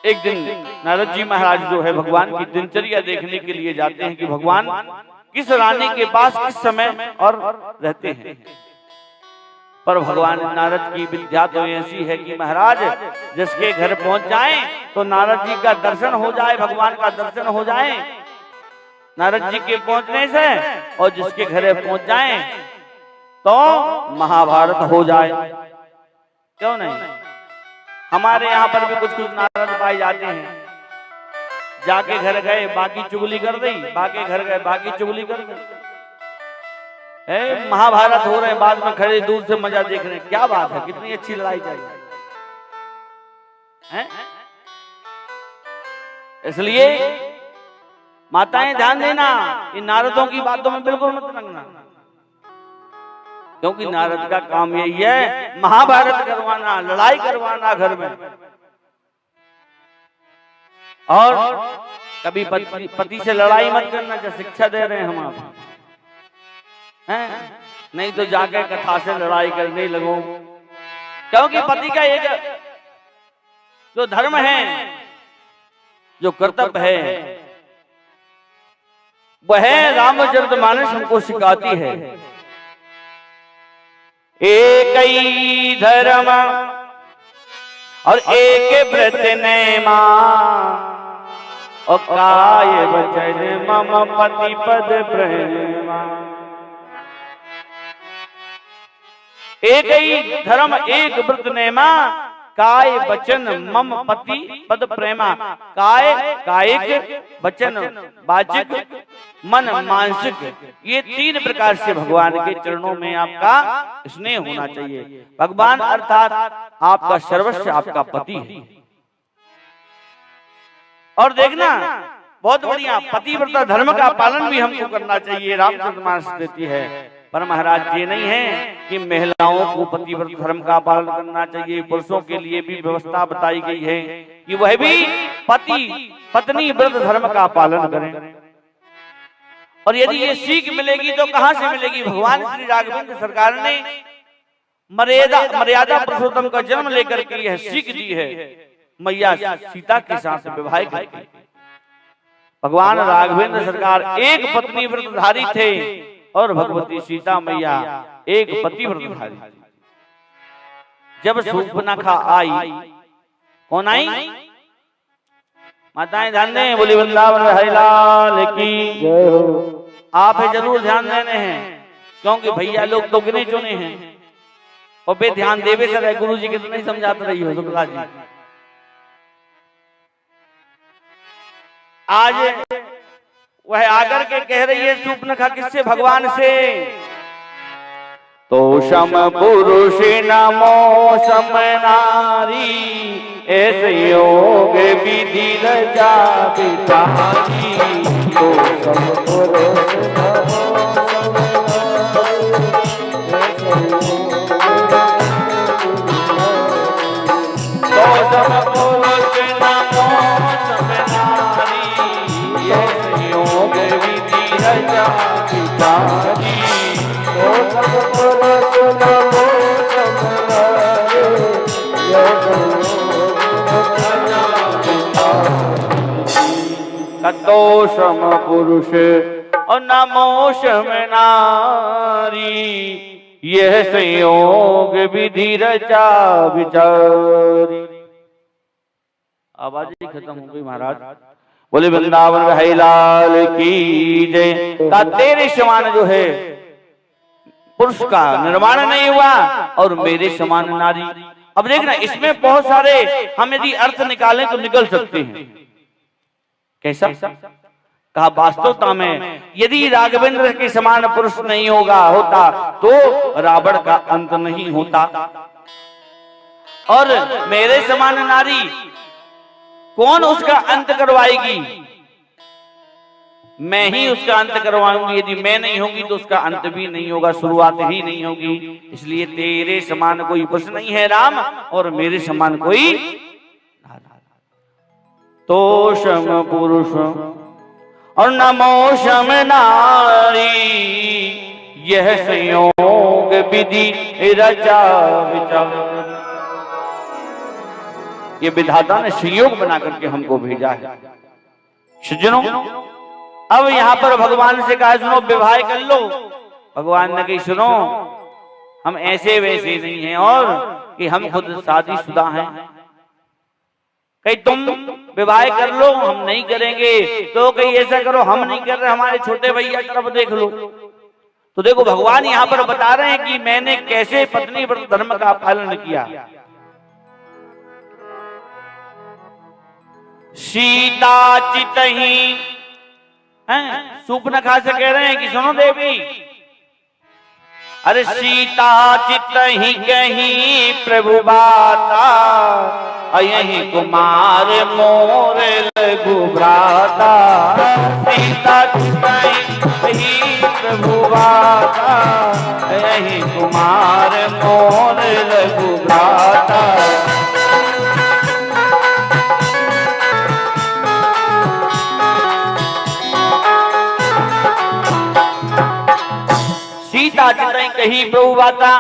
एक दिन नारद जी महाराज जो है भगवान की दिनचर्या देखने के लिए जाते हैं कि भगवान किस रानी के पास किस समय और रहते हैं। पर भगवान नारद की विद्या तो ऐसी है कि महाराज जिसके घर पहुंच जाएं तो नारद जी का दर्शन हो जाए, भगवान का दर्शन हो जाए नारद जी के पहुंचने से, और जिसके घर पहुंच जाएं तो महाभारत हो जाए। क्यों नहीं? हमारे यहाँ पर भी कुछ कुछ नारद पाए जाते हैं, जाके घर गए बाकी चुगली कर दी, बाकी घर गए बाकी चुगली कर दी। महाभारत हो रहे हैं, बाद में खड़े दूर से मजा देख रहे हैं। क्या बात है, कितनी अच्छी लड़ाई चल रही है। इसलिए माताएं ध्यान देना, इन नारदों की बातों में बिल्कुल मत लगना, क्योंकि नारद का काम यही है महाभारत करवाना, लड़ाई करवाना घर में। और कभी पति से लड़ाई मत करना, जो शिक्षा दे रहे हैं हम आप हैं, नहीं तो जाके कथा से लड़ाई करने लगो। क्योंकि पति का एक जो धर्म है, जो कर्तव्य है, वह रामचरितमानस हमको सिखाती है। एक ही धर्म और एक व्रत नेमा, और काय वचन मम पति पद प्रेमा। एक ही धर्म एक व्रत नेमा, काय वचन मम पति पद प्रेमा। काय कायिक, वचन वाचिक, मन मानसिक, ये तीन प्रकार से भगवान के चरणों में आपका स्नेह होना चाहिए। भगवान अर्थात आपका सर्वस्व आपका पति है। और देखना बहुत बढ़िया, पतिव्रता धर्म का पालन भी हमको करना चाहिए, रामचरितमानस देती है। पर महाराज ये नहीं है कि महिलाओं को पतिव्रत धर्म का पालन करना चाहिए, पुरुषों के लिए भी व्यवस्था बताई गई है कि वह भी पति पत्नी व्रत धर्म का पालन करें। और यदि ये सीख मिलेगी तो कहां से मिलेगी? भगवान श्री राघवेंद्र सरकार ने मर्यादा पुरुषोत्तम का जन्म लेकर के यह सीख दी है, मैया सीता के साथ विवाह करके। भगवान राघवेंद्र सरकार एक पत्नी व्रतधारी थे और भगवती सीता मैया एक पति व्रतधारी थी। जब शूर्पणखा आई, कौन आई? माताएं ध्यान दें, बोली वृंदावन बिहारी लाल की जय हो। आप जरूर ध्यान देने हैं, क्योंकि भैया लोग तो गिने चुने हैं और बे ध्यान देवे से रहे। गुरु जी के तो नहीं समझाते रही हो शुक्ला जी। आज वह आकर के कह रही है शूर्पणखा किससे? भगवान से। तो सम पुरुष नमो सम नारी, ऐसे योग विधि रजा बिचारी। तो सम पुरुष नमो सम नारी, तो सम पुरुष नमो सम नारी, ऐसे योग विधि रजा बिचारी। तो सम पुरुष नमो सम नारी, दोषम पुरुष और नमो सम नारी, यह संयोग विधि रचा विचारी। आवाज ही खत्म हो गई महाराज। बोले वृंदावन बिहारी लाल की जय। का तेरे समान जो है पुरुष का निर्माण नहीं हुआ और मेरे समान नारी। अब देखना इसमें बहुत सारे हम यदि अर्थ निकालें तो निकल सकते हैं। कैसा? कहा वास्तवता में यदि राघवेंद्र के समान पुरुष नहीं होता तो रावण का अंत नहीं होता, और मेरे समान नारी कौन उसका अंत करवाएगी? मैं ही उसका अंत करवाऊंगी। यदि मैं नहीं होगी तो उसका अंत भी नहीं होगा, शुरुआत ही नहीं होगी। इसलिए तेरे समान कोई पुरुष नहीं है राम, और मेरे समान कोई। तो सम पुरुष और नमो सम नारी, यह संयोग विधि रचा विचार। ये विधाता ने संयोग बना करके हमको भेजा है। सज्जनों, अब यहाँ पर भगवान से कहा सुनो विवाह कर लो। भगवान ने कही सुनो हम ऐसे वैसे नहीं हैं और कि हम खुद शादीशुदा हैं। कहीं तुम विवाह कर लो, हम नहीं करेंगे। तो कहीं ऐसा करो हम नहीं कर रहे, हमारे छोटे भैया तरफ देख लो। तो देखो भगवान यहाँ पर बता रहे हैं कि मैंने कैसे पत्नी व्रत धर्म का पालन किया। सीता चितही सूपनखा से कह रहे हैं कि सुनो देवी, अरे सीता चितही कहीं प्रभु बाता, यही कुमार मोर लघु भ्राता। सीता चितही कहीं प्रभु बाता, यही कुमार मोर लघु भ्राता। सीता चितही कहीं प्रभु बाता,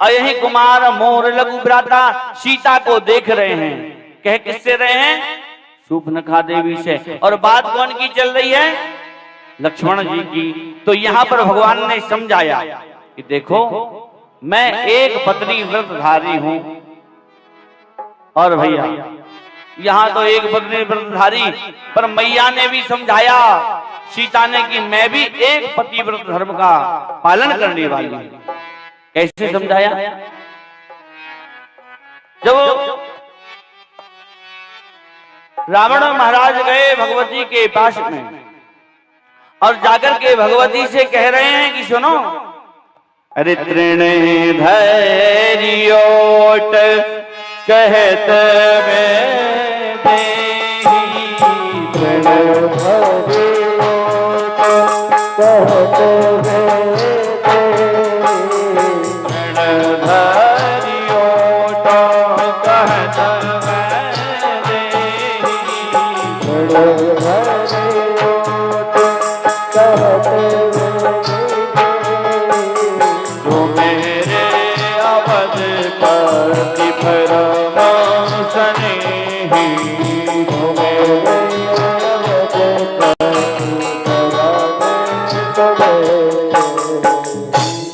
यही कुमार मोर लघु भ्राता। सीता को देख रहे हैं, कह किससे रहे हैं? सूपनखा देवी से। और बात कौन की चल रही है? लक्ष्मण जी की। तो यहाँ पर भगवान ने समझाया कि देखो मैं एक पत्नी व्रतधारी हूं, और भैया यहाँ तो एक पत्नी व्रतधारी, पर मैया ने भी समझाया सीता ने कि मैं भी एक पतिव्रत धर्म का पालन करने वाली हूं। कैसे समझाया? जब रावण महाराज गए भगवती के पास में और जाकर के भगवती से कह रहे हैं कि सुनो, अरे तृण धैर्योट कहत में देही, तृण धैर्योट कहत में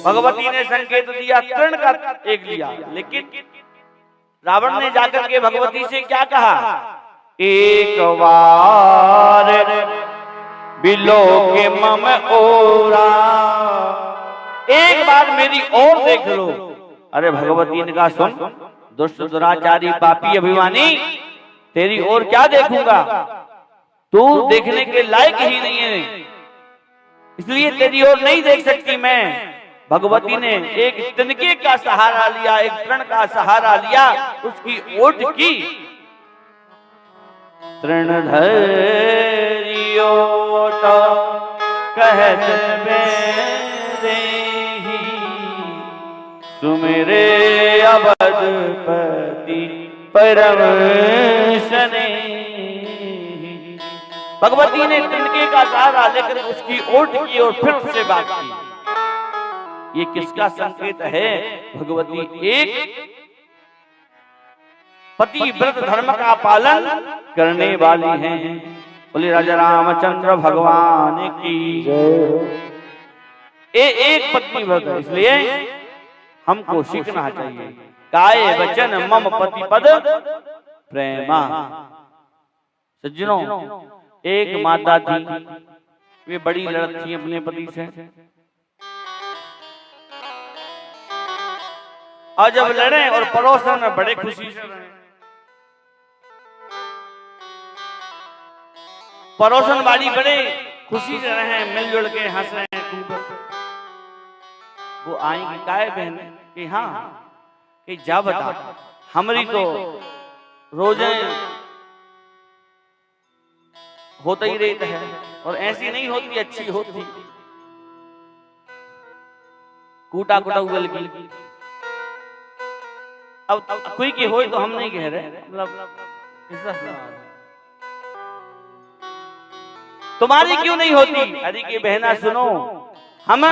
भगवती ने संकेत दिया, तृण का एक लिया, लेकिन रावण ने जाकर के भगवती से क्या कहा? एक बार बिलो के मम ओरा, एक बार मेरी ओर देख लो। अरे भगवती ने कहा सुन दुष्ट दुराचारी पापी अभिमानी, तेरी ओर क्या देखूंगा, तू देखने के लायक ही नहीं है, इसलिए तेरी ओर नहीं देख सकती मैं। भगवती ने एक तिनके का सहारा लिया, एक तृण का सहारा लिया, उसकी ओट की। तृण धैर्योट कहत में देही, सुमेरे अवधपति परम स्नेही। भगवती ने तिनके का सहारा लेकर उसकी ओट की और फिर उससे बात की। ये किसका संकेत है? भगवती एक पतिव्रत धर्म का पालन करने वाली हैं। बोले राजा रामचंद्र भगवान की जय। एक पत्नी व्रत है, इसलिए हमको सीखना चाहिए। काय वचन मम पति पद प्रेमा। सज्जनों, एक माता थी, वे बड़ी लड़त थी अपने पति से, और जब लड़े और पड़ोसन में बड़े खुशी से रहे, पड़ोसन वाली बड़े खुशी से रहे, मिलजुल के हंस रहे हैं। वो आएंगी काय बहन कि हाँ कि जा बता, हमारी तो रोजे होता ही रहता है, और ऐसी नहीं होती, अच्छी होती। कूटा कूटा उगल की। अब कोई की हो तो हम नहीं कह रहे, मतलब तुम्हारी क्यों नहीं होती? अरे की बहना सुनो, हम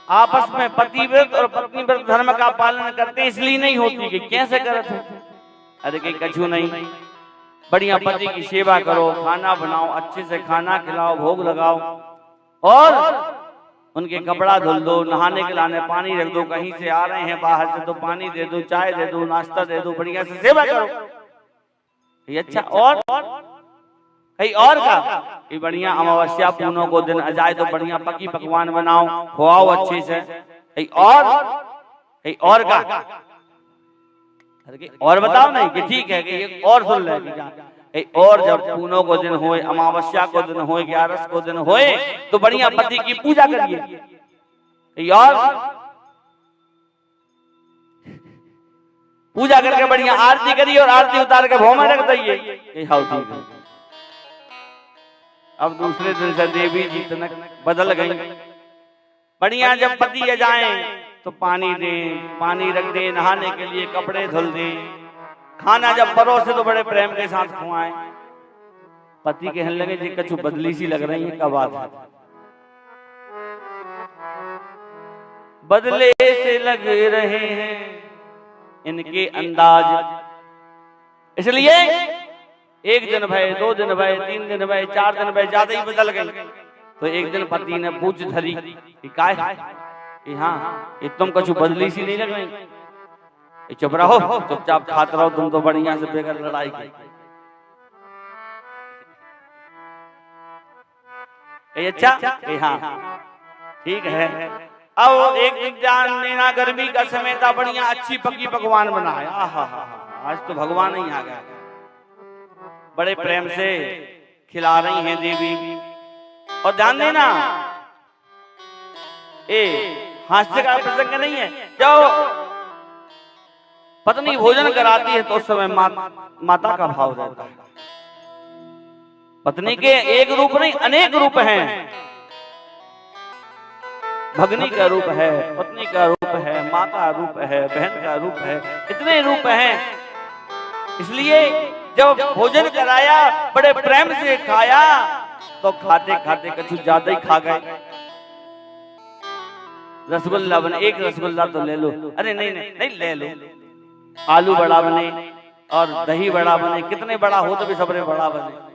आपस में पतिव्रत और पत्नीव्रत धर्म का पालन करते हैं, इसलिए नहीं होती कि कैसे करते हैं। अरे कहीं कछु नहीं, बढ़िया पति की सेवा करो, खाना बनाओ, अच्छे से खाना खिलाओ, भोग लगाओ और उनके कपड़ा धुल दो, नहाने के लाने पानी रख दो, कहीं से आ रहे हैं बाहर से तो पानी दे दो, चाय दे दो, नाश्ता दे दो, बढ़िया से सेवा करो। ये अच्छा और कहीं और का ये बढ़िया अमावस्या पूनों को दिन आ जाए तो बढ़िया पकी पकवान बनाओ, खुआओ अच्छे से। कहीं और का और बताओ नहीं कि ठीक है कि ये और सुन ले और जब पूनों को दिन होए, अमावस्या को दिन होए, 11 को दिन होए तो बढ़िया पति की पूजा करिए और पूजा करके बढ़िया आरती करिए और आरती उतार के भोग में रख दइए। अब दूसरे दिन से देवी जी तनक बदल गई। बढ़िया जब पति जाए तो पानी दे, पानी रख दे, नहाने के लिए कपड़े धुल दे, खाना जब परोसे तो बड़े प्रेम के साथ खुआएं। पति कहने लगे जी कछु बदली सी लग रही है, क्या बात है? बदले से लग रहे हैं इनके अंदाज, इसलिए 1 दिन भय, 2 दिन भय, 3 दिन भय, 4 दिन भय, ज्यादा ही बदल गई। तो एक दिन पति ने पूछ धरी कि हाँ ये तुम कछु बदली सी नहीं लग रही, चुप रहो, चुपचाप खाते रहो, तुम तो बढ़िया से बेगर लड़ाई की। अच्छा हाँ ठीक है। अब एक दिन जान लेना, गर्मी का समय था, बढ़िया अच्छी पकी पकवान बनाया। आज तो भगवान ही आ गया, बड़े प्रेम से खिला रही हैं देवी। और ध्यान देना हास्य का प्रसंग नहीं है, जब पत्नी भोजन कराती है तो उस समय माता का भाव रहता है। पत्नी के एक रूप नहीं अनेक रूप हैं, भगनी का रूप है, पत्नी का रूप है, माँ का रूप है, बहन का रूप है, इतने रूप हैं। इसलिए जब भोजन कराया, बड़े प्रेम से खाया, तो खाते खाते कुछ ज्यादा ही खा गए। रसगुल्ला बने, एक रसगुल्ला तो ले लो, अरे नहीं ले लो। आलू बड़ा बने और दही बड़ा बने, कितने बड़ा हो तो भी सबरे बड़ा बने।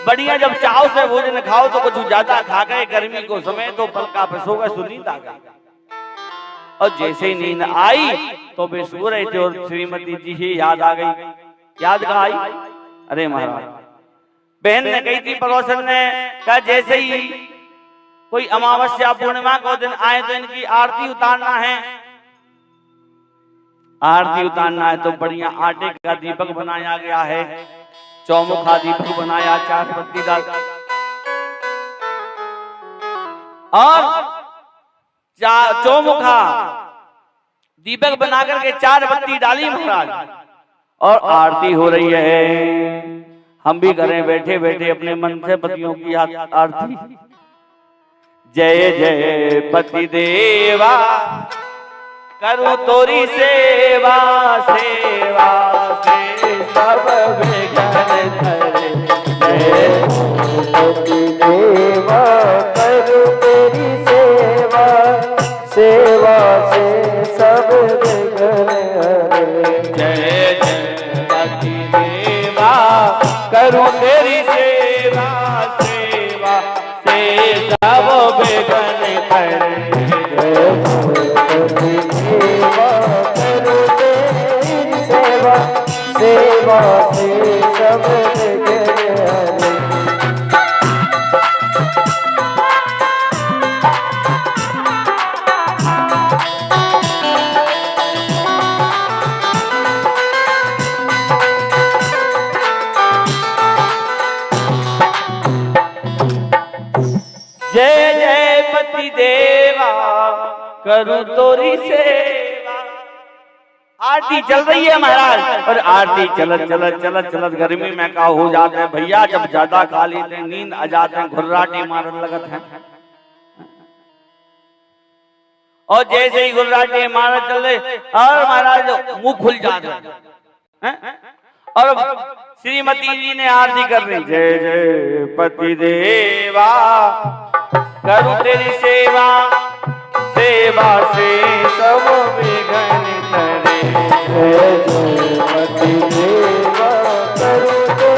बढ़िया जब चाव से भोजन खाओ तो कुछ ज्यादा खा गए। गर्मी को समय तो पलका पे सो गए, नींद आ गई। और जैसे ही नींद आई तो वे सो रहे थे और श्रीमती जी ही याद आ गई। याद कहाँ आई? अरे महाराज, बहन ने कही थी, पड़ोसन ने कहा जैसे ही कोई अमावस्या पूर्णिमा को दिन आए तो इनकी आरती उतारना है। आरती उतारना है तो बढ़िया आटे का दीपक बनाया गया है, चौमुखा दीपक बनाया, 4 बत्ती डाल और चौमुखा दीपक बनाकर के 4 बत्ती डाली महाराज, और आरती हो रही है। हम भी करें बैठे बैठे अपने मन से पतियों की आरती। जय जय पति देवा, करूं तोरी सेवा, सेवा से सब विघ्न धरे। जय पति देवा, करूं तेरी सेवा, सेवा से सब विघ्न हरे। जय जय पति देवा, करूं तेरी सेवा, सेवा से सब विघ्न हरे। सेवा से सब विघ्न हरे। जय जय पति देवा, करूं तोरी सेवा। आरती चल रही है महाराज, और आरती चलत चलत चलत चलत गर्मी में का हो जाते हैं भैया, जब ज्यादा खा लेते हैं नींद आ जाते हैं, घुर्राटे मारने लगत हैं। और जैसे ही घुर्राटे मारने चले और महाराज मुंह खुल जाते हैं। और श्रीमती जी ने आरती कर रही, जय जय पति देवा, करूं तेरी सेवा, सेवा से सब विघ्न हरे। पति सेवा करते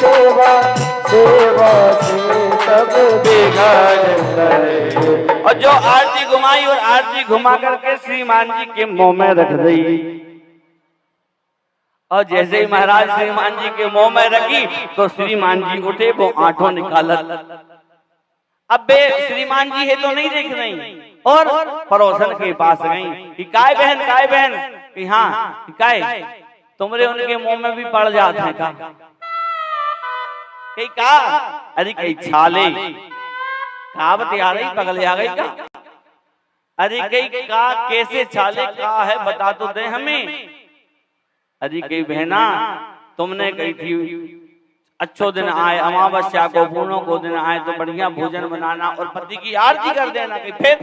सेवा सेवा से सब बिगड़ गए। और जो आरती घुमाई और आरती घुमा करके श्रीमान जी के मुंह में रख दी, और जैसे ही महाराज श्रीमान जी के मुंह में रखी तो श्रीमान जी उठे, वो आंठों निकालत। अब बे श्रीमान जी है तो नहीं देख रही, और पड़ोसन के पास गई कि काय बहन कि हाँ काय तुमरे उनके मुंह में भी पड़ जाते हैं का? कहीं का? अरे कहीं छाले कहावत आ रही, पगले आ गई का? अरे कहीं का कैसे छाले का है बता तो दे हमें। अरे कहीं बहना तुमने कही थी अच्छो दिन आए, अमावस्या को पूर्णों को दिन आए तो बढ़िया भोजन बनाना और पति की आरती कर देना, कहीं फिर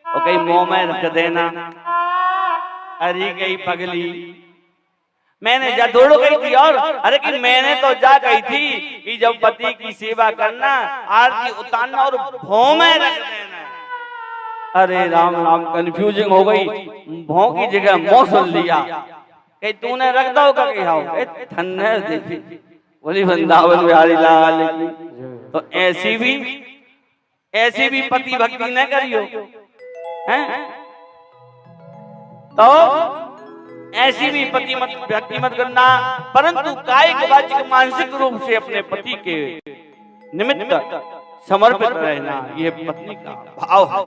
और कहीं मुंह में रख देना। अरे कहीं पगली मैंने जा दौड़ो गई थी, और अरे कि मैंने तो जा गई थी कि जब पति की सेवा करना, आरती उतारना और भों में रख देना। अरे राम राम कंफ्यूजिंग हो गई, भों की जगह मोह सुन लिया। कहीं तूने रख दो का ठंडे देखी बोली वृंदावन बिहारी लाल की। तो ऐसी भी पति भक्ति न करियो हैं, तो ऐसी भी पति भक्ति मत करना, परंतु कायिक वाचिक मानसिक रूप से अपने पति के निमित्त समर्पित रहना, यह पत्नी का भाव है।